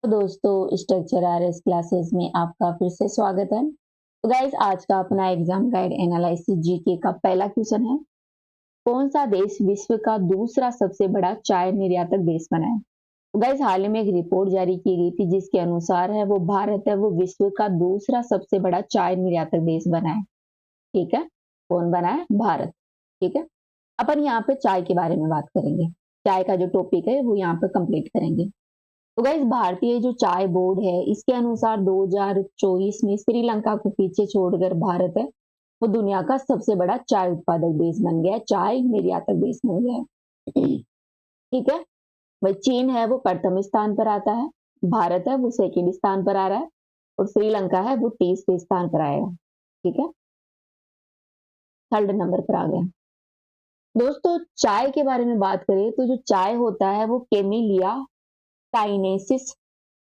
तो दोस्तों structure RS classes में आपका फिर से स्वागत है। तो गाइस आज का अपना एग्जाम गाइड एनालिसिस जीके का पहला क्वेश्चन है। कौन सा देश विश्व का दूसरा सबसे बड़ा चाय निर्यातक देश बना है? तो गाइस हाल ही में एक रिपोर्ट जारी की गई थी जिसके अनुसार है वो भारत है वो विश्व का दूसरा सबसे बड़ा चाय निर्यातक देश बना है। ठीक है, कौन बना है? भारत। ठीक है, अपन यहाँ पे चाय के बारे में बात करेंगे। चाय का जो टॉपिक है वो यहाँ पे कंप्लीट करेंगे। तो गाइस भारतीय जो चाय बोर्ड है इसके अनुसार 2024 में श्रीलंका को पीछे छोड़कर भारत है वो दुनिया का सबसे बड़ा चाय उत्पादक देश बन गया है, चाय निर्यातक देश बन गया है। ठीक है, भाई चीन है वो प्रथम स्थान पर आता है, भारत है वो सेकंड स्थान पर आ रहा है और श्रीलंका है वो तीसरे स्थान पर आएगा। ठीक है, थर्ड नंबर पर आ गया। दोस्तों चाय के बारे में बात करें तो जो चाय होता है वो केमिलिया काइनेसिस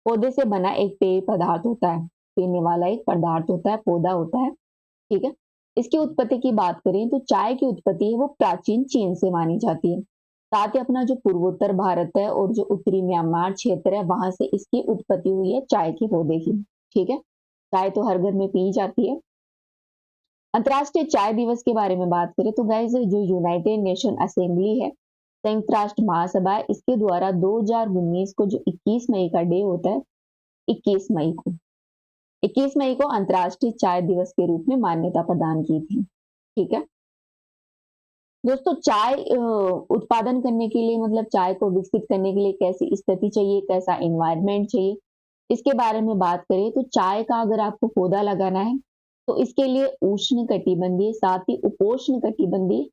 पौधे से बना एक पेय पदार्थ होता है, पीने वाला एक पदार्थ होता है, पौधा होता है। ठीक है, इसकी उत्पत्ति की बात करें तो चाय की उत्पत्ति है वो प्राचीन चीन से मानी जाती है। साथ ही अपना जो पूर्वोत्तर भारत है और जो उत्तरी म्यांमार क्षेत्र है वहां से इसकी उत्पत्ति हुई है चाय के पौधे की। ठीक है, चाय तो हर घर में पी जाती है। अंतर्राष्ट्रीय चाय दिवस के बारे में बात करें तो गाइस जो यूनाइटेड नेशन असेंबली है, संयुक्त राष्ट्र महासभा है, इसके द्वारा 2019 को जो 21 मई का डे होता है, 21 मई को 21 मई को अंतर्राष्ट्रीय चाय दिवस के रूप में मान्यता प्रदान की थी। ठीक है दोस्तों, चाय उत्पादन करने के लिए मतलब चाय को विकसित करने के लिए कैसी स्थिति चाहिए, कैसा एनवायरनमेंट चाहिए, इसके बारे में बात करें तो चाय का अगर आपको पौधा लगाना है तो इसके लिए उष्ण कटिबंधीय साथ ही उपोष्ण कटिबंधीय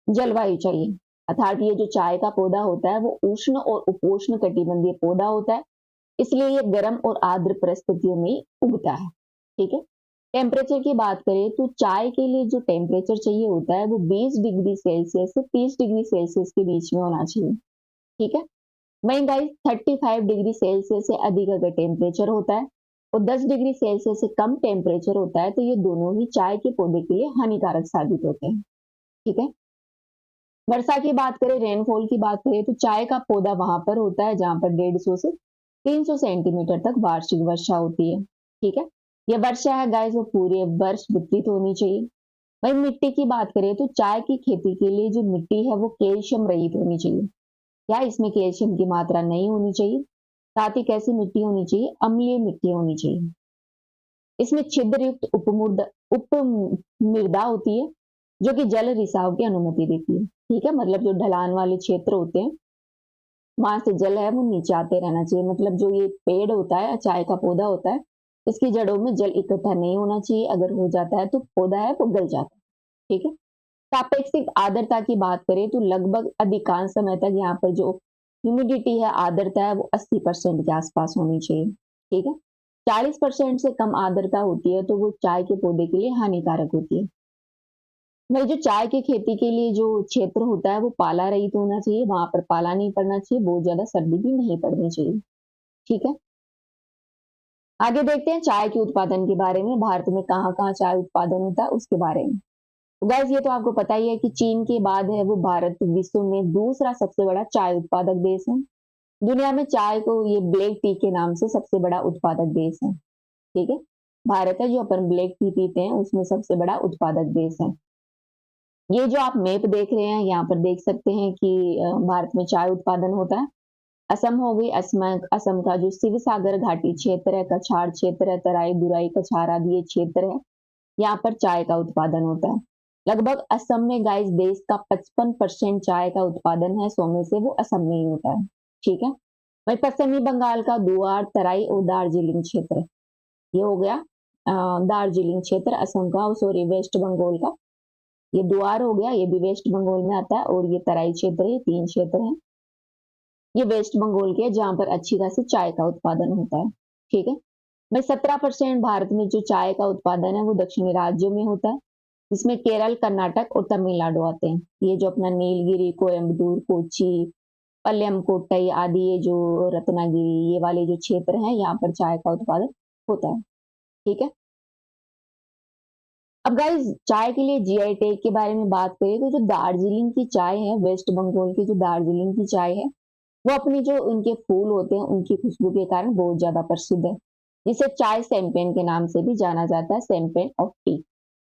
जलवायु चाहिए। अर्थात ये जो चाय का पौधा होता है वो उष्ण और उपोष्ण कटिबंधीय पौधा होता है, इसलिए ये गर्म और आर्द्र परिस्थितियों में उगता है। ठीक है, टेम्परेचर की बात करें तो चाय के लिए जो टेम्परेचर चाहिए होता है वो 20 डिग्री सेल्सियस से 30 डिग्री सेल्सियस के बीच में होना चाहिए। ठीक है, वहीं गाइस 35 डिग्री सेल्सियस से अधिक अगर टेम्परेचर होता है और 10 डिग्री सेल्सियस से कम टेम्परेचर होता है तो ये दोनों ही चाय के पौधे के लिए हानिकारक साबित होते हैं। ठीक है, वर्षा की बात करें, रेनफॉल की बात करें तो चाय का पौधा वहां पर होता है जहां पर 150 से 300 सेंटीमीटर तक वार्षिक वर्षा होती है। ठीक है, ये वर्षा है गाइस वो पूरे वर्ष वितरित होनी चाहिए। वही मिट्टी की बात करें तो चाय की खेती के लिए जो मिट्टी है वो कैल्शियम रहित होनी चाहिए, या इसमें कैल्शियम की मात्रा नहीं होनी चाहिए। साथ ही कैसी मिट्टी होनी चाहिए? अम्लीय मिट्टी होनी चाहिए। इसमें छिद्र युक्त उप मृदा होती है जो कि जल रिसाव की अनुमति देती है। ठीक है, मतलब जो ढलान वाले क्षेत्र होते हैं वहां से जल है वो नीचे आते रहना चाहिए। मतलब जो ये पेड़ होता है, चाय का पौधा होता है, इसकी जड़ों में जल इकट्ठा नहीं होना चाहिए। अगर हो जाता है तो पौधा है वो गल जाता है। ठीक है, सापेक्षिक आर्द्रता की बात करें तो लगभग अधिकांश समय तक यहाँ पर जो ह्यूमिडिटी है, आर्द्रता है, वो 80% के आसपास होनी चाहिए। ठीक है, 40% से कम आर्द्रता होती है तो वो चाय के पौधे के लिए हानिकारक होती है। वही जो चाय की खेती के लिए जो क्षेत्र होता है वो पाला रहित होना चाहिए, वहां पर पाला नहीं पड़ना चाहिए, बहुत ज्यादा सर्दी भी नहीं पड़नी चाहिए। ठीक है, आगे देखते हैं चाय के उत्पादन के बारे में। भारत में कहाँ कहाँ चाय उत्पादन होता है उसके बारे में। तो गैस ये तो आपको पता ही है कि चीन के बाद है वो भारत विश्व में दूसरा सबसे बड़ा चाय उत्पादक देश है। दुनिया में चाय को ये ब्लैक टी के नाम से सबसे बड़ा उत्पादक देश है। ठीक है, भारत है जो अपन ब्लैक टी पीते हैं उसमें सबसे बड़ा उत्पादक देश है। ये जो आप मैप देख रहे हैं यहाँ पर देख सकते हैं कि भारत में चाय उत्पादन होता है। असम हो गई, असम का जो शिव सागर घाटी क्षेत्र है, कछाड़ क्षेत्र है, तराई दुराई कछार आदि ये क्षेत्र है, यहाँ पर चाय का उत्पादन होता है। लगभग असम में गाइस देश का 55% चाय का उत्पादन है, 100 में से वो असम में ही होता है। ठीक है, वही पश्चिमी बंगाल का दुआर तराई और दार्जिलिंग क्षेत्र, ये हो गया दार्जिलिंग क्षेत्र असम का, सॉरी वेस्ट बंगाल का। ये दुआर हो गया, ये भी वेस्ट बंगाल में आता है, और ये तराई क्षेत्र, ये 3 क्षेत्र है, ये वेस्ट बंगाल के जहां पर अच्छी खासी चाय का उत्पादन होता है। ठीक है, भाई 17% भारत में जो चाय का उत्पादन है वो दक्षिणी राज्यों में होता है, जिसमें केरल, कर्नाटक और तमिलनाडु आते हैं। ये जो अपना नीलगिरी, कोयम्बटूर, कोच्चि, पल्लम, कोट्टई आदि ये जो रत्नागिरी ये वाले जो क्षेत्र हैं यहाँ पर चाय का उत्पादन होता है। ठीक है, अब गाइस चाय के लिए जीआई टैग के बारे में बात करें तो जो दार्जिलिंग की चाय है, वेस्ट बंगाल की जो दार्जिलिंग की चाय है, वो अपनी जो उनके फूल होते हैं उनकी खुशबू के कारण बहुत ज्यादा प्रसिद्ध है, जिसे चाय शैंपेन के नाम से भी जाना जाता है, शैंपेन ऑफ टी।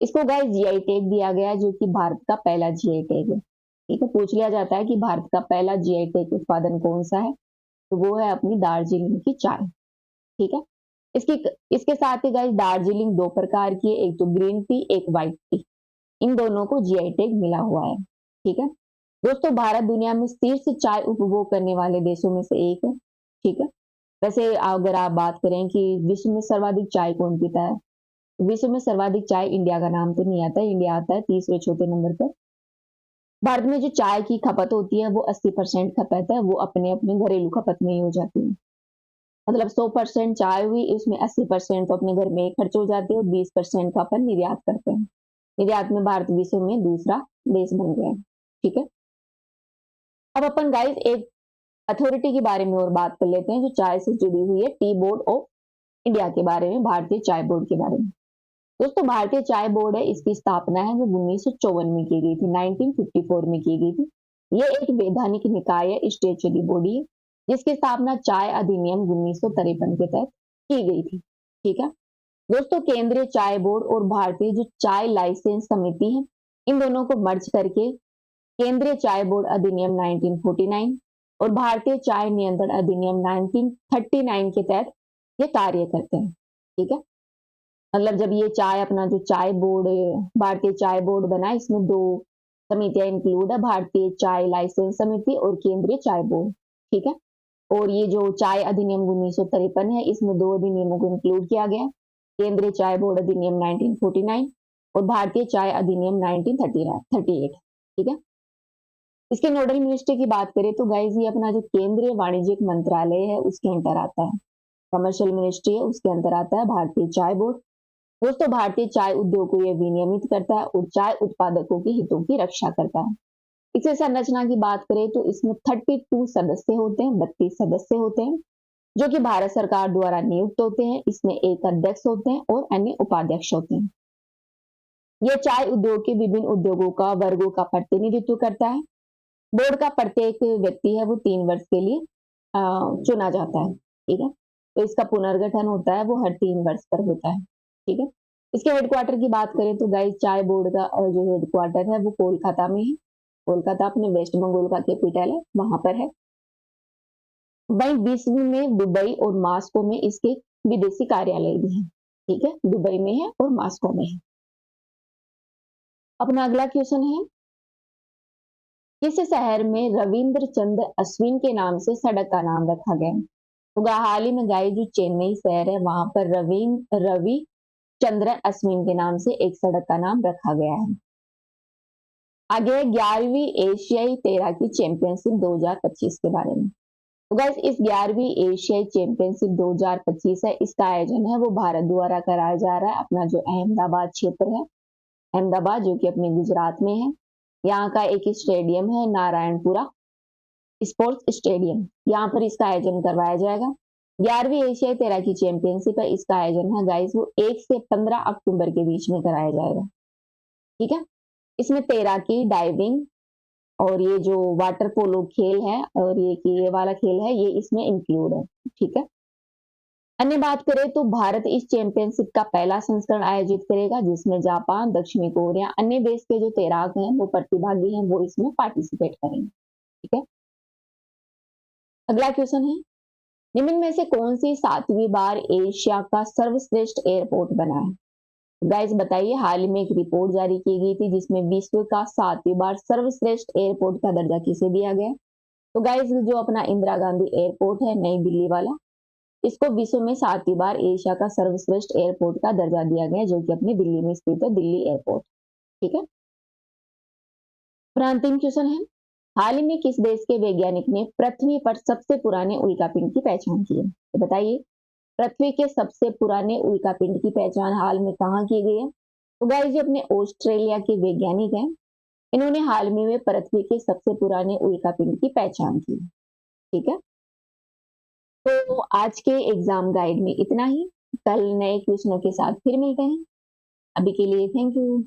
इसको गाइस जीआई टैग दिया गया है, जो कि भारत का पहला जीआई टैग है। ठीक है, पूछ लिया जाता है कि भारत का पहला जीआई टैग उत्पादन कौन सा है, तो वो है अपनी दार्जिलिंग की चाय। ठीक है, इसकी इसके साथ ही गाइस दार्जिलिंग दो प्रकार की है, एक तो ग्रीन टी, एक व्हाइट टी। इन दोनों को जीआई टैग मिला हुआ है। ठीक है दोस्तों, भारत दुनिया में शीर्ष चाय उपभोग करने वाले देशों में से एक है। ठीक है, वैसे अगर आप बात करें कि विश्व में सर्वाधिक चाय कौन पीता है, विश्व में सर्वाधिक चाय इंडिया का नाम तो नहीं आता है, इंडिया आता है तीसरे चौथे नंबर पर। भारत में जो चाय की खपत होती है वो 80% खपत है, वो अपने अपने घरेलू खपत में ही हो जाती है। मतलब 100% चाय हुई, इसमें 80% तो अपने घर में खर्च हो जाते हैं और 20% का अपन निर्यात करते हैं। निर्यात में भारत विश्व में दूसरा देश बन गया है। ठीक है, अब अपन गाइस एक अथॉरिटी के बारे में और बात कर लेते हैं जो चाय से जुड़ी हुई है, टी बोर्ड ऑफ इंडिया के बारे में, भारतीय चाय बोर्ड के बारे में। दोस्तों, भारतीय चाय बोर्ड है, इसकी स्थापना है वो 1954 में की गई थी, 1954 में की गई थी। ये एक वैधानिक निकाय है, स्टेचुरी बॉडी है, जिसकी स्थापना चाय अधिनियम 1953 के तहत की गई थी। ठीक है दोस्तों, केंद्रीय चाय बोर्ड और भारतीय जो चाय लाइसेंस समिति है, इन दोनों को मर्ज करके केंद्रीय चाय बोर्ड अधिनियम 1949 और भारतीय चाय नियंत्रण अधिनियम 1939 के तहत ये कार्य करते हैं। ठीक है, मतलब जब ये चाय अपना जो चाय बोर्ड, भारतीय चाय बोर्ड बना, इसमें दो समितियां इंक्लूड है, भारतीय चाय लाइसेंस समिति और केंद्रीय चाय बोर्ड। ठीक है, और ये जो चाय अधिनियम 1953 है, इसमें दो अधिनियमों को इंक्लूड किया गया, केंद्रीय चाय बोर्ड अधिनियम 1949 और भारतीय चाय अधिनियम 1938। ठीक है, इसके नोडल मिनिस्ट्री की बात करें तो गाइज ये अपना जो केंद्रीय वाणिज्यिक मंत्रालय है उसके अंतर आता है, कमर्शियल मिनिस्ट्री है उसके अंतर आता है भारतीय चाय बोर्ड। दोस्तों, भारतीय चाय उद्योग को यह विनियमित करता है और चाय उत्पादकों के हितों की रक्षा करता है। इसे संरचना की बात करें तो इसमें 32 सदस्य होते हैं, 32 सदस्य होते हैं जो कि भारत सरकार द्वारा नियुक्त होते हैं। इसमें एक अध्यक्ष होते हैं और अन्य उपाध्यक्ष होते हैं। यह चाय उद्योग के विभिन्न उद्योगों का वर्गों का प्रतिनिधित्व करता है। बोर्ड का प्रत्येक व्यक्ति है वो 3 वर्ष के लिए चुना जाता है। ठीक है, तो इसका पुनर्गठन होता है वो हर 3 वर्ष पर होता है। ठीक है, इसके हेडक्वार्टर की बात करें तो गाइस चाय बोर्ड का जो हेडक्वार्टर है वो कोलकाता में है। कोलकाता अपने वेस्ट बंगाल का कैपिटल है, वहां पर है। वहीं विश्व में दुबई और मास्को में इसके विदेशी कार्यालय भी है। ठीक है, दुबई में है और मास्को में है। अपना अगला क्वेश्चन है, किस शहर में रविंद्र चंद्र अश्विन के नाम से सड़क का नाम रखा गया? तो हाल ही में गाइस जो चेन्नई शहर है वहां पर रवि चंद्रन अश्विन के नाम से एक सड़क का नाम रखा गया है। आगे 11वीं एशियाई तैराकी चैंपियनशिप 2025 के बारे में। तो गाइस इस 11वीं एशियाई चैंपियनशिप 2025 है, इसका आयोजन है वो भारत द्वारा कराया जा रहा है, अपना जो अहमदाबाद क्षेत्र है, अहमदाबाद जो कि अपने गुजरात में है। यहाँ का एक स्टेडियम है नारायणपुरा स्पोर्ट्स स्टेडियम, यहाँ पर इसका आयोजन करवाया जाएगा। 11वीं एशियाई तैराकी चैंपियनशिप है, इसका आयोजन है गाइस वो 1 से 15 अक्टूबर के बीच में कराया जाएगा। ठीक है, इसमें तैराकी, डाइविंग और ये जो वाटर पोलो खेल है और ये वाला खेल है ये इसमें इंक्लूड है। ठीक है, अन्य बात करें तो भारत इस चैंपियनशिप का पहला संस्करण आयोजित करेगा जिसमें जापान, दक्षिणी कोरिया, अन्य देश के जो तैराक हैं वो प्रतिभागी हैं वो इसमें पार्टिसिपेट करेंगे। ठीक है, अगला क्वेश्चन है, निम्न में से कौन सी 7वीं बार एशिया का सर्वश्रेष्ठ एयरपोर्ट बना है? गाइस बताइए, हाल ही में एक रिपोर्ट जारी की गई थी जिसमें विश्व का 7वीं बार सर्वश्रेष्ठ एयरपोर्ट का दर्जा किसे दिया गया? तो गाइस जो अपना इंदिरा गांधी एयरपोर्ट है नई दिल्ली वाला, इसको विश्व में 7वीं बार एशिया का सर्वश्रेष्ठ एयरपोर्ट का दर्जा दिया गया जो कि अपनी दिल्ली में स्थित है, दिल्ली एयरपोर्ट। ठीक है, अंतिम क्वेश्चन है, हाल ही में किस देश के वैज्ञानिक ने पृथ्वी पर सबसे पुराने उल्कापिंड की पहचान की है? तो बताइए, पृथ्वी के सबसे पुराने उल्कापिंड की पहचान हाल में कहाँ की गई है? तो गाइस ये अपने ऑस्ट्रेलिया के वैज्ञानिक हैं, इन्होंने हाल में पृथ्वी के सबसे पुराने उल्कापिंड की पहचान की। ठीक है, तो आज के एग्जाम गाइड में इतना ही, कल नए क्वेश्चनों के साथ फिर मिलते हैं। अभी के लिए थैंक यू।